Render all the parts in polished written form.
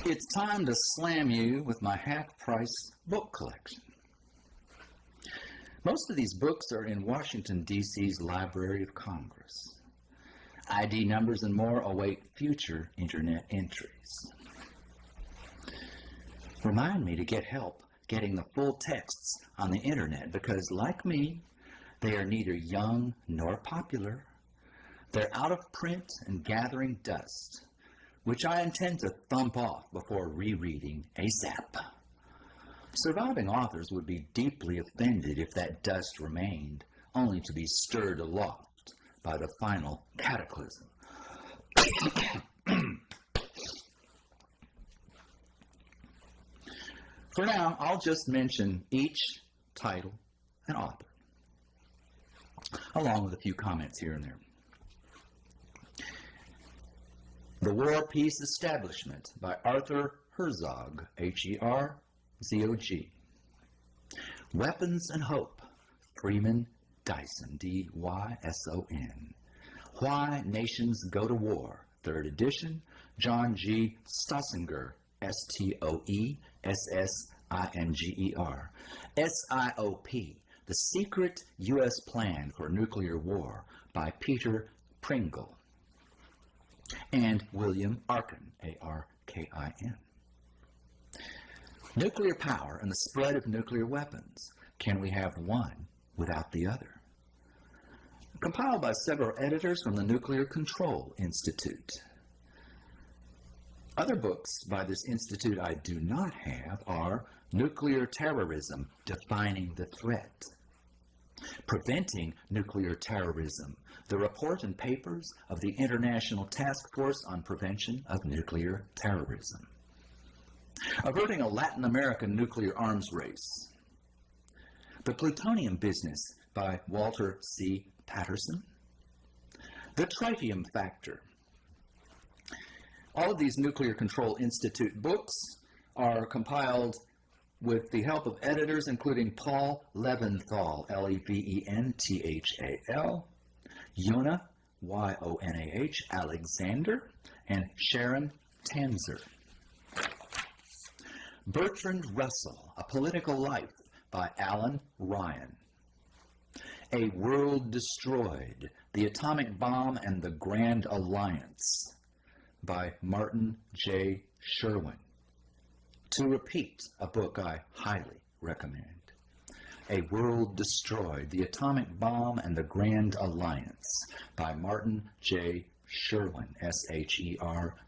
It's time to slam you with my half-price book collection. Most of these books are in Washington, D.C.'s Library of Congress. ID numbers and more await future internet entries. Remind me to get help getting the full texts on the internet because, like me, they are neither young nor popular. They're out of print and gathering dust, which I intend to thump off before rereading ASAP. Surviving authors would be deeply offended if that dust remained, only to be stirred aloft by the final cataclysm. For now, I'll just mention each title and author, along with a few comments here and there. The War Peace Establishment by Arthur Herzog, H-E-R-Z-O-G. Weapons and Hope, Freeman Dyson, D-Y-S-O-N. Why Nations Go to War, 3rd edition, John G. Stossinger, S-T-O-E-S-S-I-N-G-E-R. S-I-O-P, The Secret U.S. Plan for Nuclear War by Peter Pringle. And William Arkin, A-R-K-I-N. Nuclear Power and the Spread of Nuclear Weapons. Can we have one without the other? Compiled by several editors from the Nuclear Control Institute. Other books by this institute I do not have are Nuclear Terrorism, Defining the Threat, Preventing Nuclear Terrorism, the report and papers of the International Task Force on Prevention of Nuclear Terrorism, Averting a Latin American Nuclear Arms Race, The Plutonium Business by Walter C. Patterson, The Tritium Factor. All of these Nuclear Control Institute books are compiled with the help of editors including Paul Leventhal, L-E-V-E-N-T-H-A-L, Yonah, Y-O-N-A-H, Alexander, and Sharon Tanzer. Bertrand Russell, A Political Life by Alan Ryan. A World Destroyed, The Atomic Bomb and the Grand Alliance by Martin J. Sherwin. To repeat, a book I highly recommend. A World Destroyed, The Atomic Bomb and the Grand Alliance by Martin J. Sherwin, S-H-E-R-W-I-N.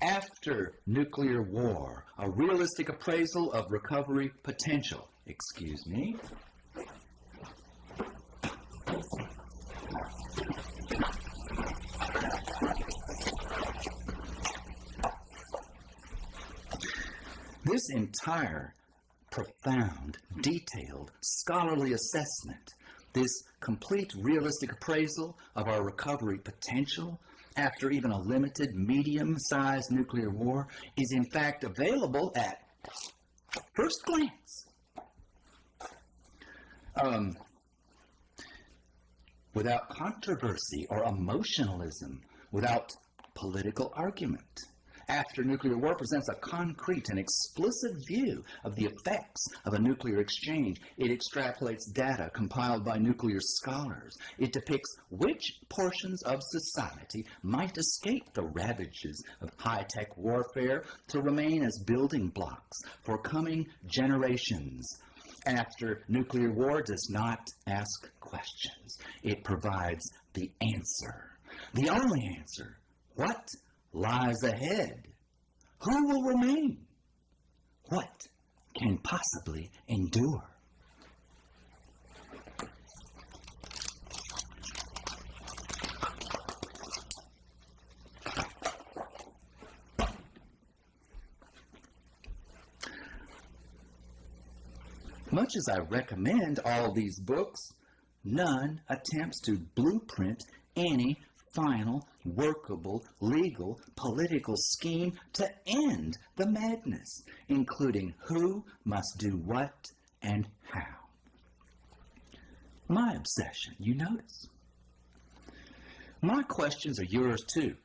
After Nuclear War, A Realistic Appraisal of Recovery Potential. Excuse me. This entire profound, detailed, scholarly assessment, this complete realistic appraisal of our recovery potential after even a limited, medium-sized nuclear war is in fact available at first glance. Without controversy or emotionalism, without political argument. After Nuclear War presents a concrete and explicit view of the effects of a nuclear exchange. It extrapolates data compiled by nuclear scholars. It depicts which portions of society might escape the ravages of high-tech warfare to remain as building blocks for coming generations. After Nuclear War does not ask questions. It provides the answer. The only answer. What lies ahead? Who will remain? What can possibly endure? Much as I recommend all these books, none attempts to blueprint any final, workable, legal, political scheme to end the madness, including who must do what and how. My obsession, you notice. My questions are yours too.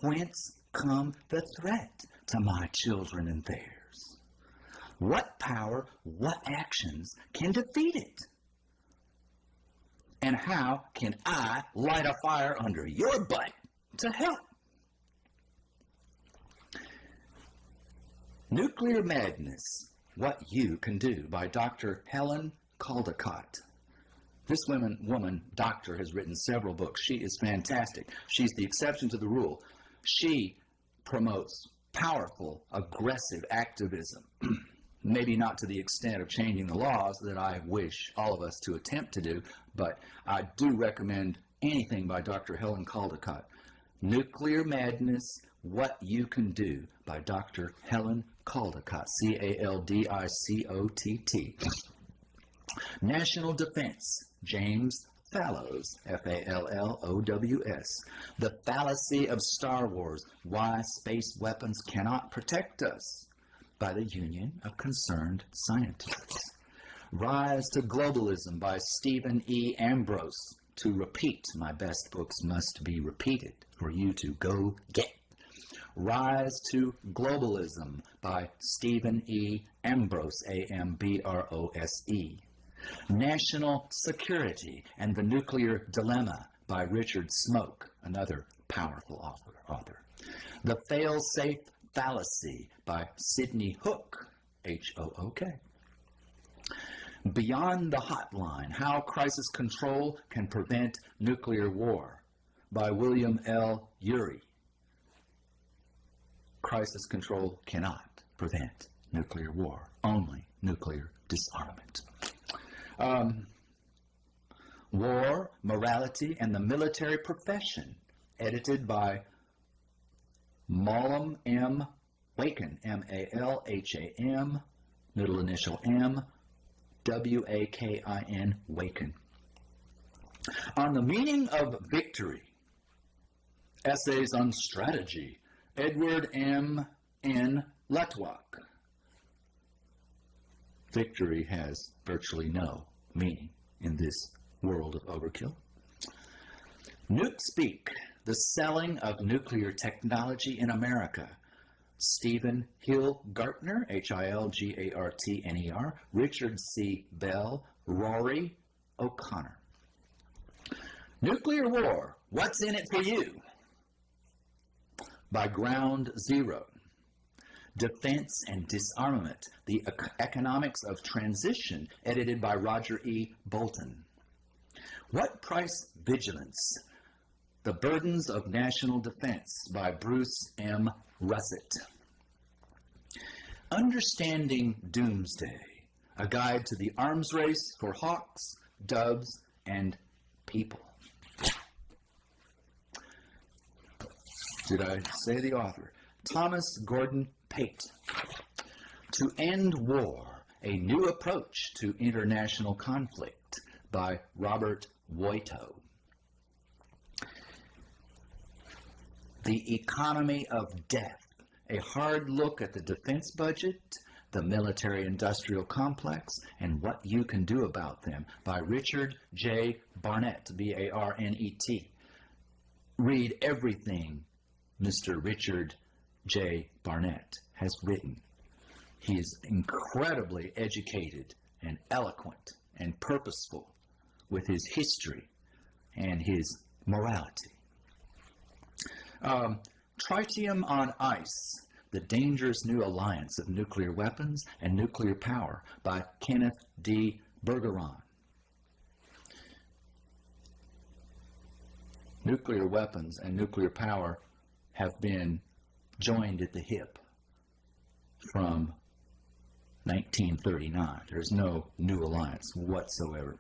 Whence come the threat to my children and theirs? What power, what actions can defeat it? And how can I light a fire under your butt to help? Nuclear Madness, What You Can Do by Dr. Helen Caldicott. This woman, doctor, has written several books. She is fantastic. She's the exception to the rule. She promotes powerful, aggressive activism. Maybe not to the extent of changing the laws that I wish all of us to attempt to do, but I do recommend anything by Dr. Helen Caldicott. Nuclear Madness, What You Can Do by Dr. Helen Caldicott, C-A-L-D-I-C-O-T-T. National Defense, James Fallows, F-A-L-L-O-W-S. The Fallacy of Star Wars, Why Space Weapons Cannot Protect Us, by the Union of Concerned Scientists. Rise to Globalism by Stephen E. Ambrose. To repeat, my best books must be repeated for you to go get. Rise to Globalism by Stephen E. Ambrose, A-M-B-R-O-S-E. National Security and the Nuclear Dilemma by Richard Smoke, another powerful author. The Fail-Safe Fallacy by Sidney Hook, H-O-O-K. Beyond the Hotline, How Crisis Control Can Prevent Nuclear War by William L. Ury. Crisis control cannot prevent nuclear war, only nuclear disarmament. War, Morality, and the Military Profession, edited by Malcolm M. Wakin, M-A-L-H-A-M, middle initial M, W-A-K-I-N, Wakin. On the Meaning of Victory, Essays on Strategy, Edward M. N. Letwak. Victory has virtually no meaning in this world of overkill. Nuke Speak, The Selling of Nuclear Technology in America. Stephen Hill-Gartner, H-I-L-G-A-R-T-N-E-R, Richard C. Bell, Rory O'Connor. Nuclear War, What's in It for You? By Ground Zero. Defense and Disarmament, The Economics of Transition, edited by Roger E. Bolton. What Price Vigilance? The Burdens of National Defense by Bruce M. Russett. Understanding Doomsday, A Guide to the Arms Race for Hawks, Doves, and People. Did I say the author? Thomas Gordon Pate. To End War, A New Approach to International Conflict by Robert Woito. The Economy of Death, A Hard Look at the Defense Budget, the Military-Industrial Complex, and What You Can Do About Them by Richard J. Barnett, B-A-R-N-E-T. Read everything Mr. Richard J. Barnett has written. He is incredibly educated and eloquent and purposeful with his history and his morality. Tritium on Ice, The Dangerous New Alliance of Nuclear Weapons and Nuclear Power by Kenneth D. Bergeron. Nuclear weapons and nuclear power have been joined at the hip from 1939. There's no new alliance whatsoever.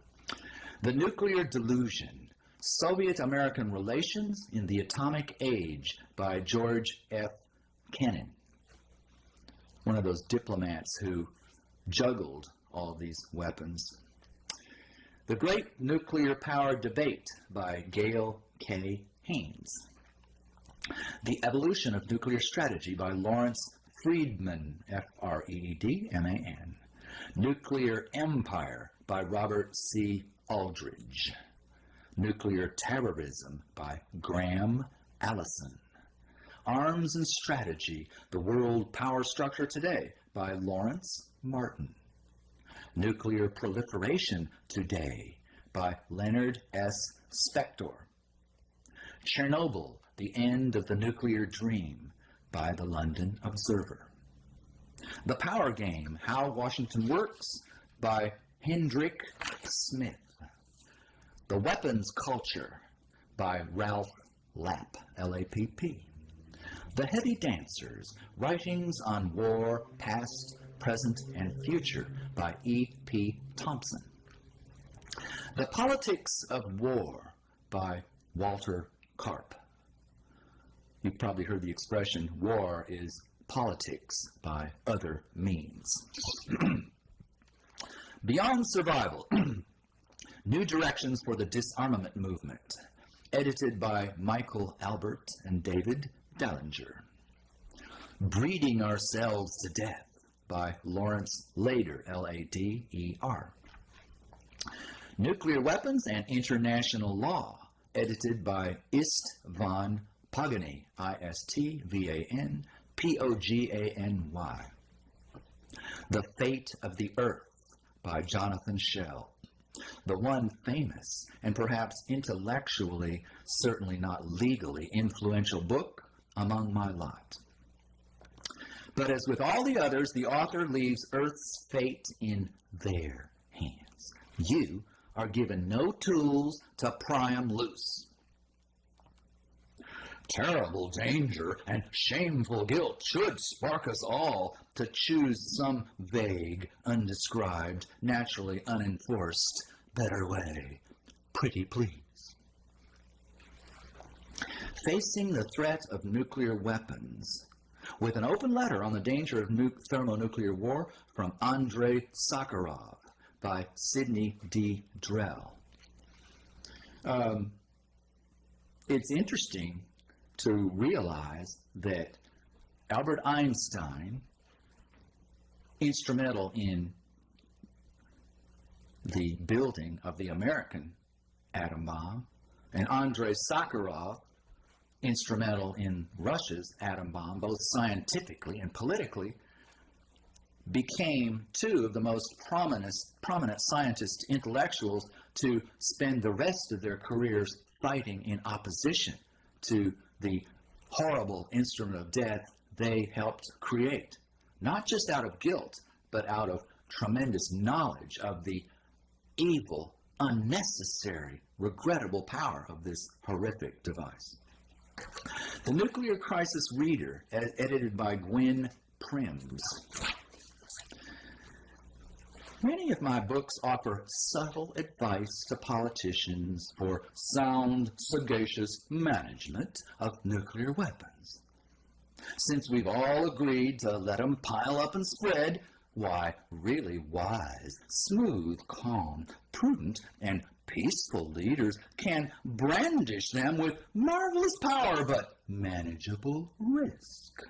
The Nuclear Delusion, Soviet-American Relations in the Atomic Age by George F. Kennan, one of those diplomats who juggled all these weapons. The Great Nuclear Power Debate by Gail K. Haynes. The Evolution of Nuclear Strategy by Lawrence Freedman, F-R-E-E-D-M-A-N. Nuclear Empire by Robert C. Aldrich. Nuclear Terrorism by Graham Allison. Arms and Strategy, the World Power Structure Today by Lawrence Martin. Nuclear Proliferation Today by Leonard S. Spector. Chernobyl, The End of the Nuclear Dream by the London Observer. The Power Game, How Washington Works by Hendrik Smith. The Weapons Culture by Ralph Lapp, L-A-P-P. The Heavy Dancers, Writings on War, Past, Present, and Future by E.P. Thompson. The Politics of War by Walter Karp. You've probably heard the expression, war is politics by other means. Beyond Survival, New Directions for the Disarmament Movement, edited by Michael Albert and David Dallinger. Breeding Ourselves to Death by Lawrence Lader, L-A-D-E-R. Nuclear Weapons and International Law, edited by Istvan Pogany, I-S-T-V-A-N-P-O-G-A-N-Y. The Fate of the Earth by Jonathan Schell, the one famous and perhaps intellectually, certainly not legally, influential book among my lot. But as with all the others, the author leaves Earth's fate in their hands. You are given no tools to pry them loose. Terrible danger and shameful guilt should spark us all to choose some vague, undescribed, naturally unenforced, better way. Pretty please. Facing the threat of nuclear weapons, with an open letter on the danger of thermonuclear war from Andrei Sakharov by Sidney D. Drell. It's interesting to realize that Albert Einstein, instrumental in the building of the American atom bomb, and Andrei Sakharov, instrumental in Russia's atom bomb, both scientifically and politically, became two of the most prominent scientist intellectuals to spend the rest of their careers fighting in opposition to the horrible instrument of death they helped create. Not just out of guilt, but out of tremendous knowledge of the evil, unnecessary, regrettable power of this horrific device. The Nuclear Crisis Reader, edited by Gwen Prims. Many of my books offer subtle advice to politicians for sound, sagacious management of nuclear weapons. Since we've all agreed to let them pile up and spread, why, really wise, smooth, calm, prudent, and peaceful leaders can brandish them with marvelous power but manageable risk.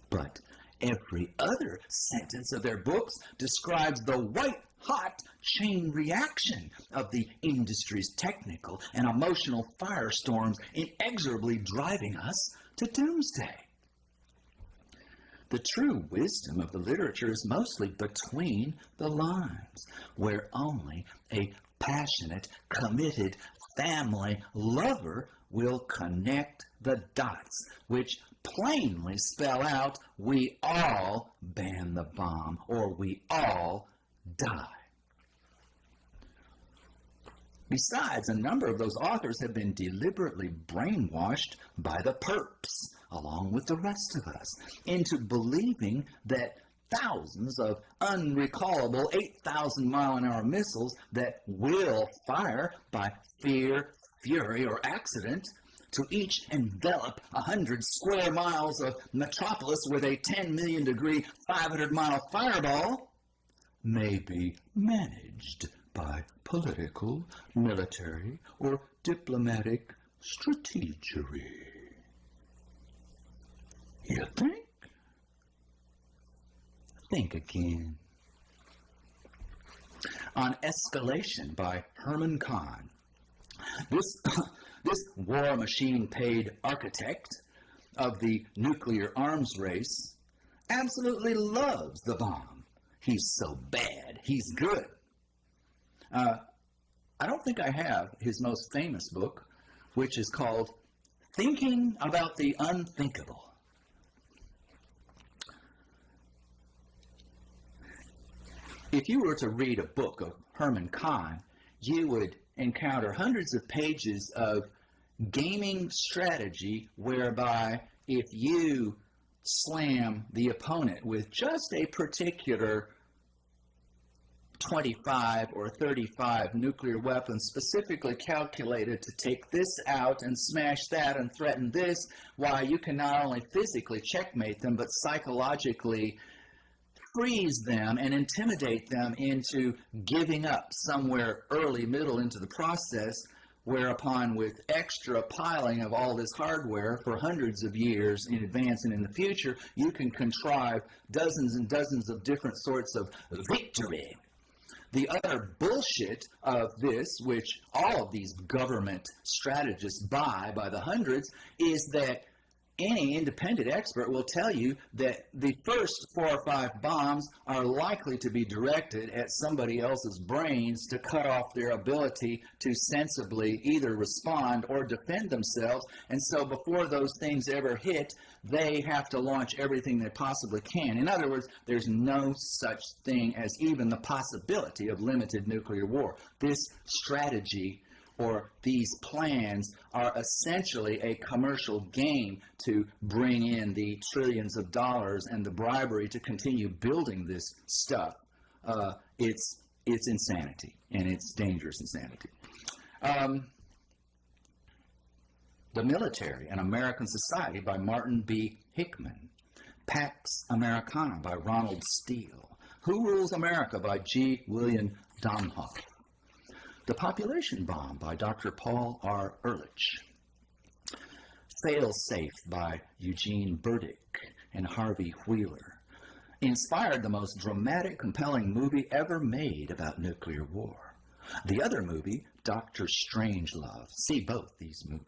But every other sentence of their books describes the white-hot chain reaction of the industry's technical and emotional firestorms inexorably driving us to doomsday. The true wisdom of the literature is mostly between the lines, where only a passionate, committed family lover will connect the dots, which plainly spell out, we all ban the bomb, or we all die. Besides, a number of those authors have been deliberately brainwashed by the perps, along with the rest of us, into believing that thousands of unrecallable 8,000-mile-an-hour missiles that will fire by fear, fury, or accident to each envelop 100 square miles of metropolis with a 10 million degree, 500-mile fireball may be managed by political, military, or diplomatic strategery. You think? Think again. On Escalation by Herman Kahn. This war machine-paid architect of the nuclear arms race absolutely loves the bomb. He's so bad, he's good. I don't think I have his most famous book, which is called Thinking About the Unthinkable. If you were to read a book of Herman Kahn, you would encounter hundreds of pages of gaming strategy whereby if you slam the opponent with just a particular 25 or 35 nuclear weapons specifically calculated to take this out and smash that and threaten this, why you can not only physically checkmate them but psychologically freeze them and intimidate them into giving up somewhere early, middle into the process, whereupon with extra piling of all this hardware for hundreds of years in advance and in the future, you can contrive dozens and dozens of different sorts of victory. The other bullshit of this, which all of these government strategists buy by the hundreds, is that any independent expert will tell you that the first 4 or 5 bombs are likely to be directed at somebody else's brains to cut off their ability to sensibly either respond or defend themselves. And so before those things ever hit, they have to launch everything they possibly can. In other words, there's no such thing as even the possibility of limited nuclear war. This strategy or these plans are essentially a commercial game to bring in the trillions of dollars and the bribery to continue building this stuff. It's insanity, and it's dangerous insanity. The Military and American Society by Martin B. Hickman. Pax Americana by Ronald Steele. Who Rules America by G. William Domhoff. The Population Bomb by Dr. Paul R. Ehrlich. Fail-Safe by Eugene Burdick and Harvey Wheeler. Inspired the most dramatic, compelling movie ever made about nuclear war. The other movie, Dr. Strangelove. See both these movies.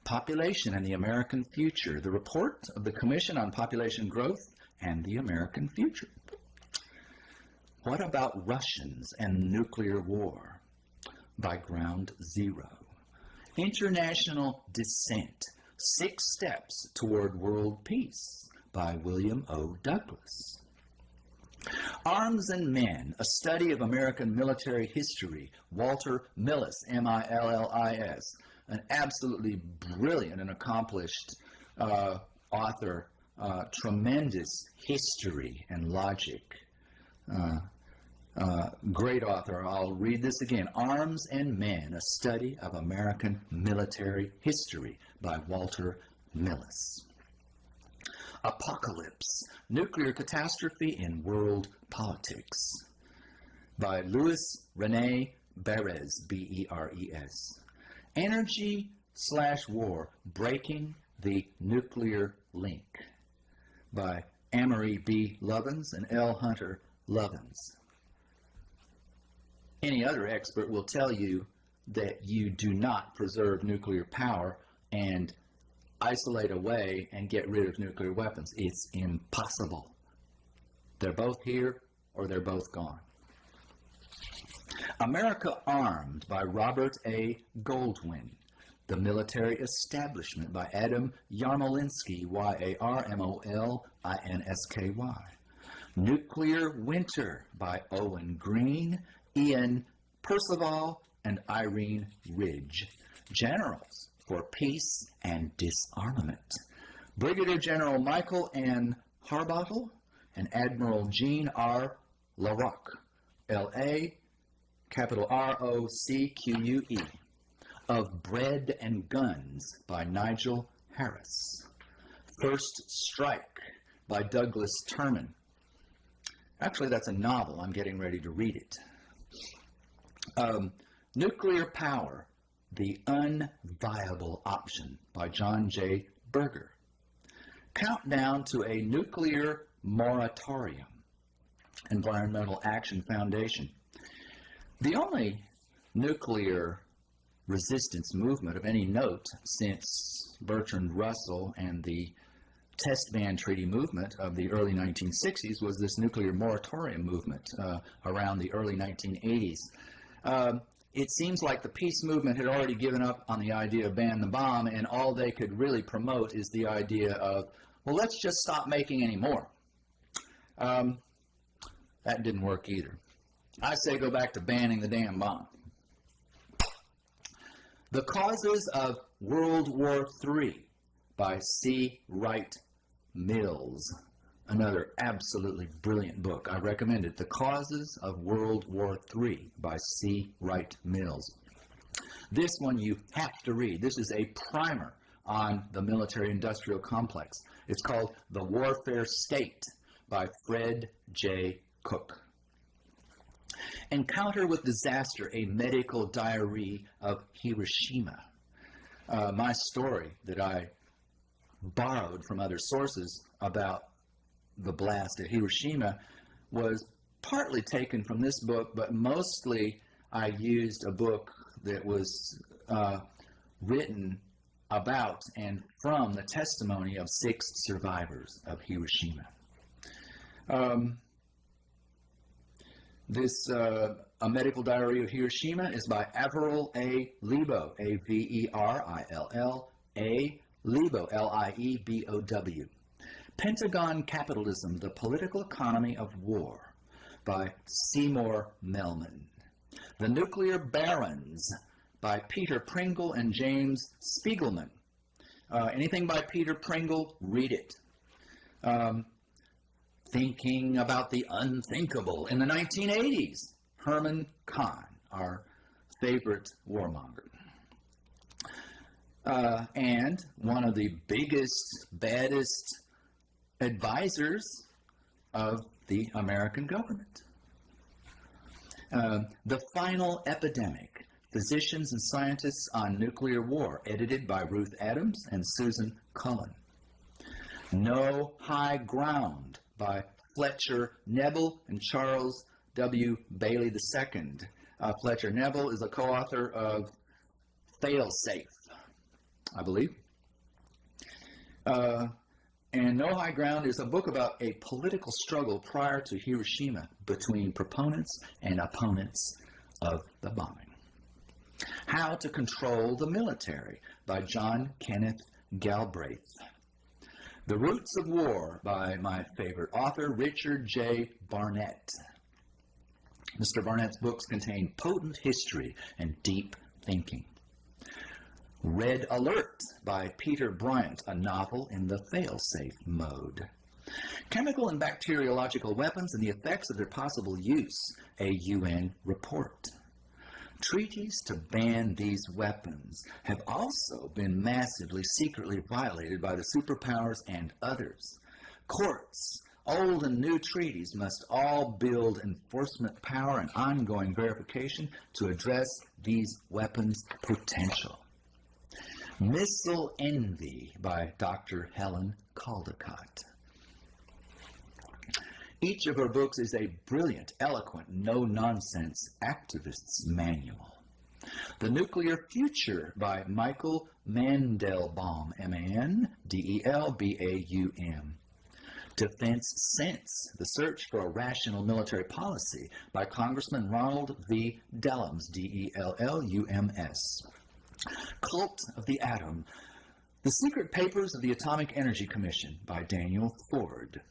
Population and the American Future. The report of the Commission on Population Growth and the American Future. What About Russians and Nuclear War? By Ground Zero. International Descent. 6 Steps Toward World Peace by William O. Douglas. Arms and Men, A Study of American Military History. Walter Millis, M-I-L-L-I-S. An absolutely brilliant and accomplished author. Tremendous history and logic. Great author. I'll read this again. Arms and Men, A Study of American Military History by Walter Millis. Apocalypse, Nuclear Catastrophe in World Politics by Louis René Beres, B-E-R-E-S. Energy/War, Breaking the Nuclear Link by Amory B. Lovins and L. Hunter Lovins. Any other expert will tell you that you do not preserve nuclear power and isolate away and get rid of nuclear weapons. It's impossible. They're both here or they're both gone. America Armed by Robert A. Goldwyn. The Military Establishment by Adam Yarmolinsky, Y-A-R-M-O-L-I-N-S-K-Y. Nuclear Winter by Owen Green, Ian Percival, and Irene Ridge. Generals for Peace and Disarmament. Brigadier General Michael N. Harbottle and Admiral Jean R. LaRocque, L-A, capital R-O-C-Q-U-E. Of Bread and Guns by Nigel Harris. First Strike by Douglas Terman. Actually, that's a novel. I'm getting ready to read it. Nuclear Power, The Unviable Option by John J. Berger. Countdown to a Nuclear Moratorium. Environmental Action Foundation. The only nuclear resistance movement of any note since Bertrand Russell and the test ban treaty movement of the early 1960s was this nuclear moratorium movement around the early 1980s. It seems like the peace movement had already given up on the idea of ban the bomb, and all they could really promote is the idea of, well, let's just stop making any more. That didn't work either. I say go back to banning the damn bomb. The Causes of World War III by C. Wright Mills. Another absolutely brilliant book. I recommend it. The Causes of World War III by C. Wright Mills. This one you have to read. This is a primer on the military-industrial complex. It's called The Warfare State by Fred J. Cook. Encounter with Disaster, a Medical Diary of Hiroshima. My story that I borrowed from other sources about the blast at Hiroshima was partly taken from this book, but mostly I used a book that was written about and from the testimony of 6 survivors of Hiroshima. A Medical Diary of Hiroshima is by Averell A. Liebow, A-V-E-R-I-L-L-A, Liebow, L-I-E-B-O-W. Pentagon Capitalism, The Political Economy of War by Seymour Melman. The Nuclear Barons by Peter Pringle and James Spiegelman. Anything by Peter Pringle, read it. Thinking About the Unthinkable in the 1980s. Herman Kahn, our favorite warmonger. And one of the biggest, baddest advisors of the American government. The Final Epidemic, Physicians and Scientists on Nuclear War, edited by Ruth Adams and Susan Cullen. No High Ground by Fletcher Nebel and Charles W. Bailey II. Fletcher Nebel is a co-author of Failsafe, I believe. And No High Ground is a book about a political struggle prior to Hiroshima between proponents and opponents of the bombing. How to Control the Military by John Kenneth Galbraith. The Roots of War by my favorite author, Richard J. Barnett. Mr. Barnett's books contain potent history and deep thinking. Red Alert by Peter Bryant, a novel in the failsafe mode. Chemical and Bacteriological Weapons and the Effects of Their Possible Use, a UN report. Treaties to ban these weapons have also been massively secretly violated by the superpowers and others. Courts, old and new treaties must all build enforcement power and ongoing verification to address these weapons' potential. Missile Envy by Dr. Helen Caldicott. Each of her books is a brilliant, eloquent, no-nonsense activist's manual. The Nuclear Future by Michael Mandelbaum, M-A-N-D-E-L-B-A-U-M. Defense Sense, The Search for a Rational Military Policy by Congressman Ronald V. Dellums, D-E-L-L-U-M-S. Cult of the Atom, The Secret Papers of the Atomic Energy Commission by Daniel Ford.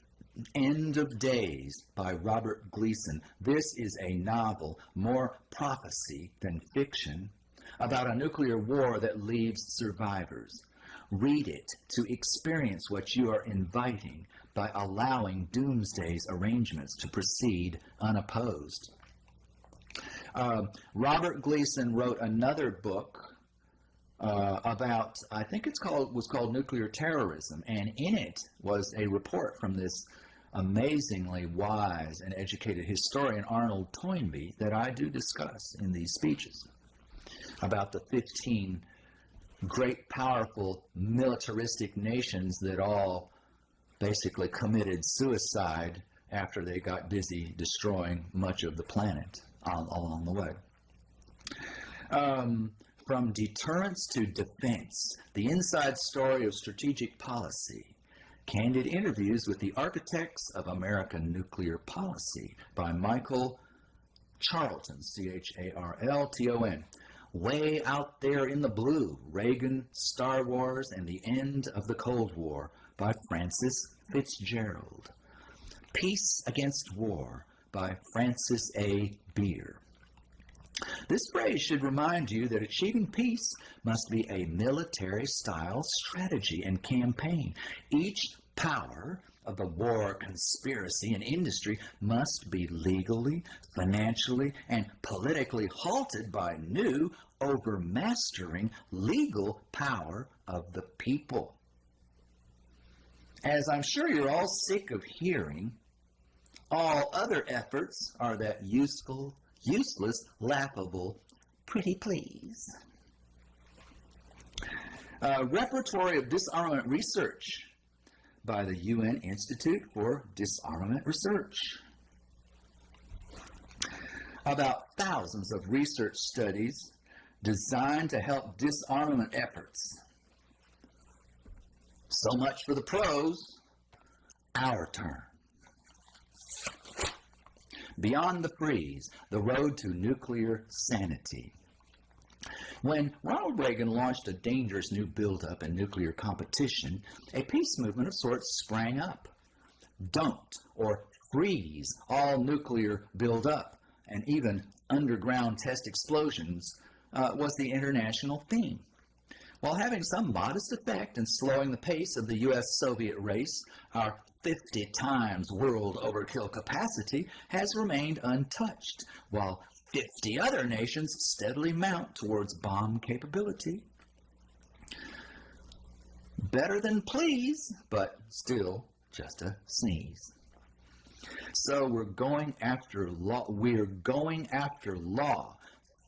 End of Days by Robert Gleason. This is a novel, more prophecy than fiction, about a nuclear war that leaves survivors. Read it to experience what you are inviting by allowing Doomsday's arrangements to proceed unopposed. Robert Gleason wrote another book about, I think was called Nuclear Terrorism, and in it was a report from this amazingly wise and educated historian Arnold Toynbee that I do discuss in these speeches about the 15 great, powerful, militaristic nations that all basically committed suicide after they got busy destroying much of the planet along the way. From Deterrence to Defense, the inside story of strategic policy. Candid interviews with the architects of American nuclear policy by Michael Charlton, Charlton. Way Out There in the Blue, Reagan, Star Wars, and the End of the Cold War by Francis Fitzgerald. Peace Against War by Francis A. Beer. This phrase should remind you that achieving peace must be a military-style strategy and campaign. Each power of the war conspiracy and industry must be legally, financially, and politically halted by new, overmastering legal power of the people. As I'm sure you're all sick of hearing, all other efforts are that useful, useless, laughable, pretty please. Repertory of Disarmament Research by the UN Institute for Disarmament Research. About thousands of research studies designed to help disarmament efforts. So much for the pros. Our turn. Beyond the Freeze, the road to nuclear sanity. When Ronald Reagan launched a dangerous new buildup in nuclear competition, a peace movement of sorts sprang up. Don't or freeze all nuclear buildup, and even underground test explosions was the international theme. While having some modest effect in slowing the pace of the U.S.-Soviet race, our 50 times world overkill capacity has remained untouched, while 50 other nations steadily mount towards bomb capability. Better than please, but still just a sneeze. So we're going after law,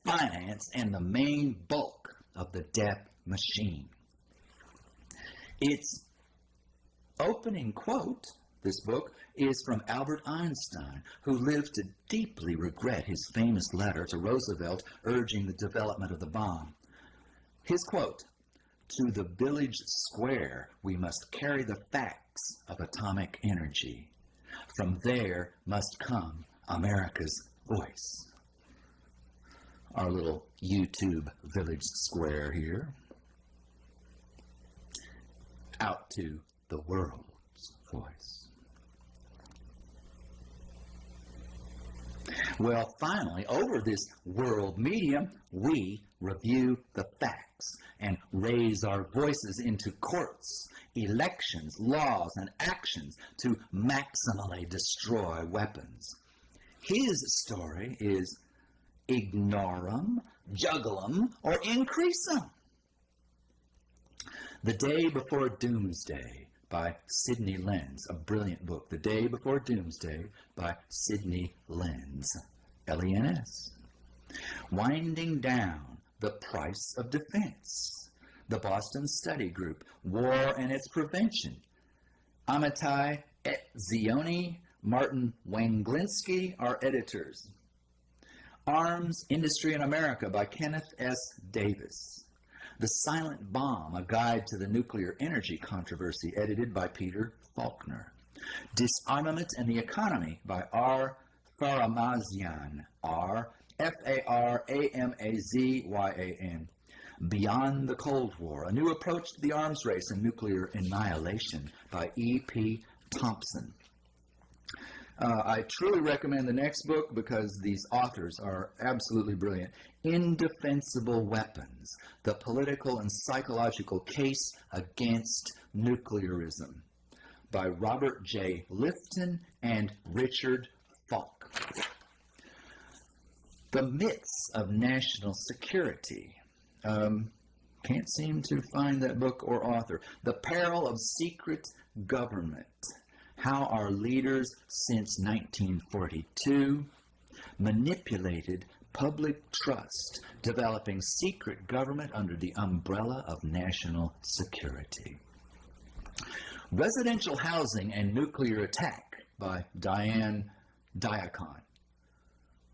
finance, and the main bulk of the death machine. Its opening quote, this book, is from Albert Einstein, who lived to deeply regret his famous letter to Roosevelt urging the development of the bomb. His quote, "To the village square we must carry the facts of atomic energy. From there must come America's voice." Our little YouTube village square here. Out to the world's voice. Well, finally, over this world medium, we review the facts and raise our voices into courts, elections, laws, and actions to maximally destroy weapons. His story is ignore 'em, juggle 'em, or increase 'em. The Day Before Doomsday by Sidney Lenz, a brilliant book. The Day Before Doomsday by Sidney Lenz, L-E-N-S. Winding Down, The Price of Defense. The Boston Study Group, War and Its Prevention. Amitai Etzioni, Martin Wanglinski are editors. Arms Industry in America by Kenneth S. Davis. The Silent Bomb, A Guide to the Nuclear Energy Controversy, edited by Peter Faulkner. Disarmament and the Economy by R. Faramazian, R. F-A-R-A-M-A-Z-Y-A-N. Beyond the Cold War, A New Approach to the Arms Race and Nuclear Annihilation by E.P. Thompson. I truly recommend the next book because these authors are absolutely brilliant. Indefensible Weapons, The Political and Psychological Case Against Nuclearism by Robert J. Lifton and Richard Falk. The Myths of National Security. Can't seem to find that book or author. The Peril of Secret Government. How our leaders since 1942 manipulated public trust, developing secret government under the umbrella of national security. Residential Housing and Nuclear Attack by Diane Diacon.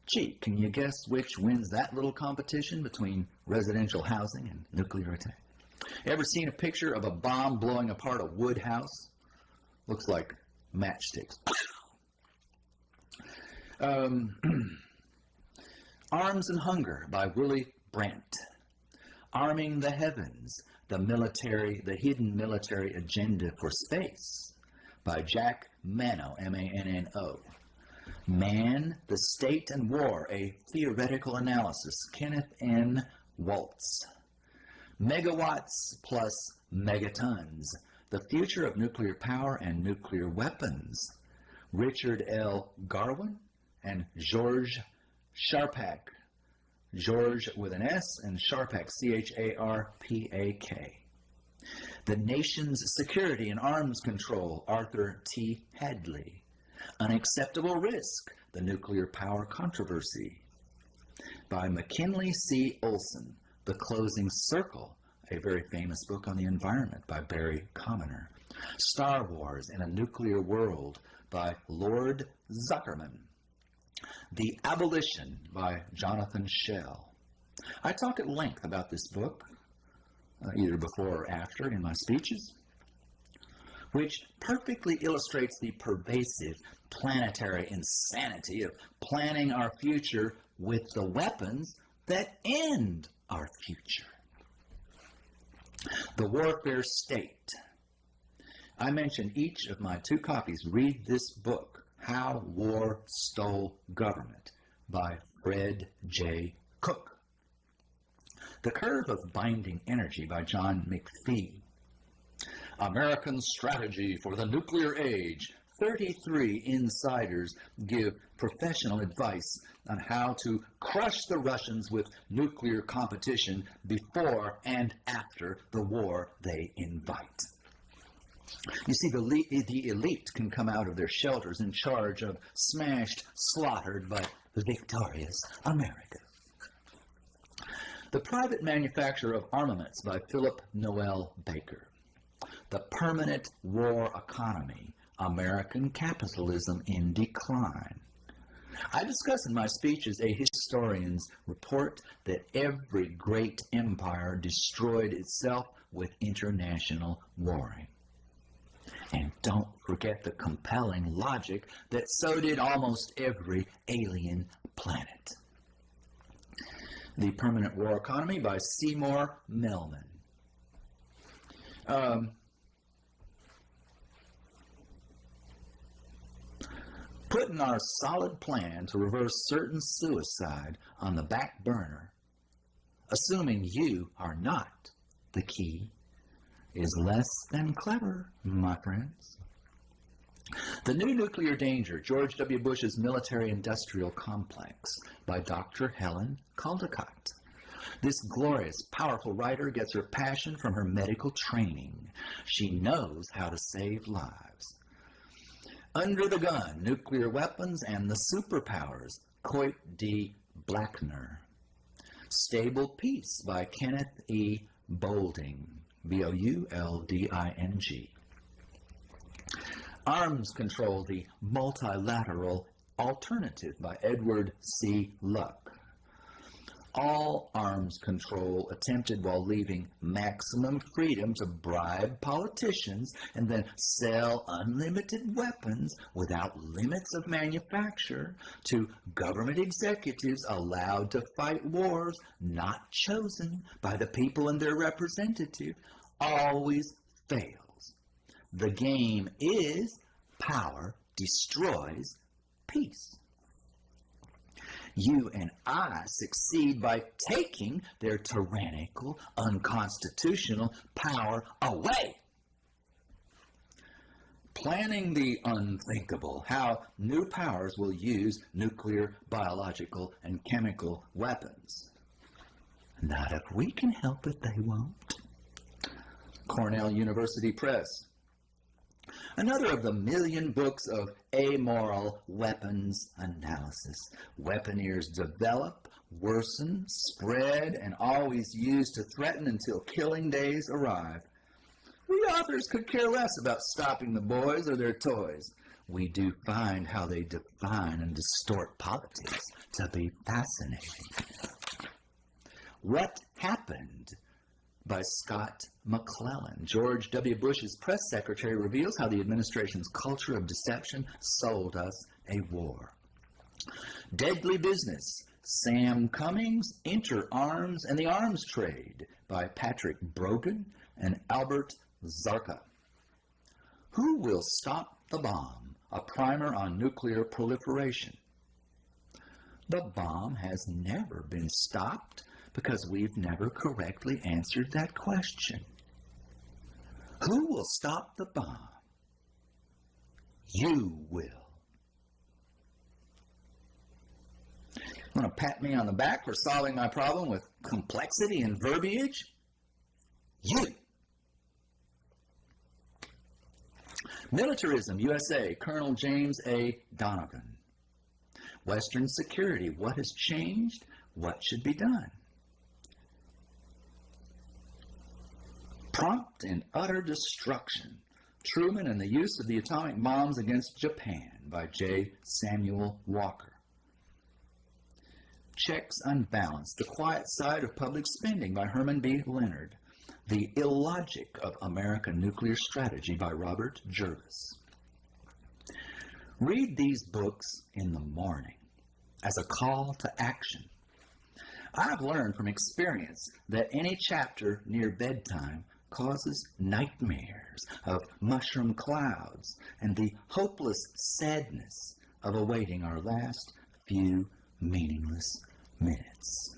Gee, can you guess which wins that little competition between residential housing and nuclear attack? Ever seen a picture of a bomb blowing apart a wood house? Looks like matchsticks. Arms and Hunger by Willy Brandt. Arming the Heavens, the Hidden Military Agenda for Space by Jack Mano, M-A-N-N-O. Man, the State and War, a Theoretical Analysis, Kenneth N. Waltz. Megawatts plus Megatons, The Future of Nuclear Power and Nuclear Weapons, Richard L. Garwin and George Charpak. George with an S and Charpak, C-H-A-R-P-A-K. The Nation's Security and Arms Control, Arthur T. Hadley. Unacceptable Risk, The Nuclear Power Controversy, by McKinley C. Olson. The Closing Circle, a very famous book on the environment by Barry Commoner. Star Wars in a Nuclear World by Lord Zuckerman. The Abolition by Jonathan Schell. I talk at length about this book, either before or after in my speeches, which perfectly illustrates the pervasive planetary insanity of planning our future with the weapons that end our future. The Warfare State. I mention each of my 2 copies. Read this book, How War Stole Government, by Fred J. Cook. The Curve of Binding Energy by John McPhee. American Strategy for the Nuclear Age. 33 insiders give professional advice on how to crush the Russians with nuclear competition before and after the war they invite. You see, the elite can come out of their shelters in charge of smashed, slaughtered, but victorious America. The Private Manufacture of Armaments by Philip Noel Baker. The Permanent War Economy, American Capitalism in Decline. I discuss in my speeches a historian's report that every great empire destroyed itself with international warring. And don't forget the compelling logic that so did almost every alien planet. The Permanent War Economy by Seymour Melman. Putting our solid plan to reverse certain suicide on the back burner, assuming you are not the key, is less than clever, my friends. The New Nuclear Danger, George W. Bush's Military-Industrial Complex, by Dr. Helen Caldicott. This glorious, powerful writer gets her passion from her medical training. She knows how to save lives. Under the Gun, Nuclear Weapons and the Superpowers, Coit D. Blackner. Stable Peace by Kenneth E. Boulding, B-O-U-L-D-I-N-G. Arms Control, the Multilateral Alternative by Edward C. Luck. All arms control attempted while leaving maximum freedom to bribe politicians and then sell unlimited weapons without limits of manufacture to government executives allowed to fight wars not chosen by the people and their representative always fails. The game is power destroys peace. You and I succeed by taking their tyrannical, unconstitutional power away. Planning the unthinkable, how new powers will use nuclear, biological, and chemical weapons. Not if we can help it, they won't. Cornell University Press. Another of the million books of amoral weapons analysis. Weaponeers develop, worsen, spread, and always use to threaten until killing days arrive. We authors could care less about stopping the boys or their toys. we do find how they define and distort politics to be fascinating. What Happened by Scott McClellan. George W. Bush's press secretary reveals how the administration's culture of deception sold us a war. Deadly Business. Sam Cummings, Enter Arms and the Arms Trade by Patrick Brogan and Albert Zarka. Who Will Stop the Bomb? A primer on nuclear proliferation. The bomb has never been stopped because we've never correctly answered that question. Who will stop the bomb? You will. Want to pat me on the back for solving my problem with complexity and verbiage? You. Militarism, USA, Colonel James A. Donovan. Western Security, What Has Changed? What Should Be Done? Prompt and Utter Destruction, Truman and the Use of the Atomic Bombs Against Japan by J. Samuel Walker. Checks Unbalanced, The Quiet Side of Public Spending by Herman B. Leonard. The Illogic of American Nuclear Strategy by Robert Jervis. Read these books in the morning as a call to action. I've learned from experience that any chapter near bedtime causes nightmares of mushroom clouds and the hopeless sadness of awaiting our last few meaningless minutes.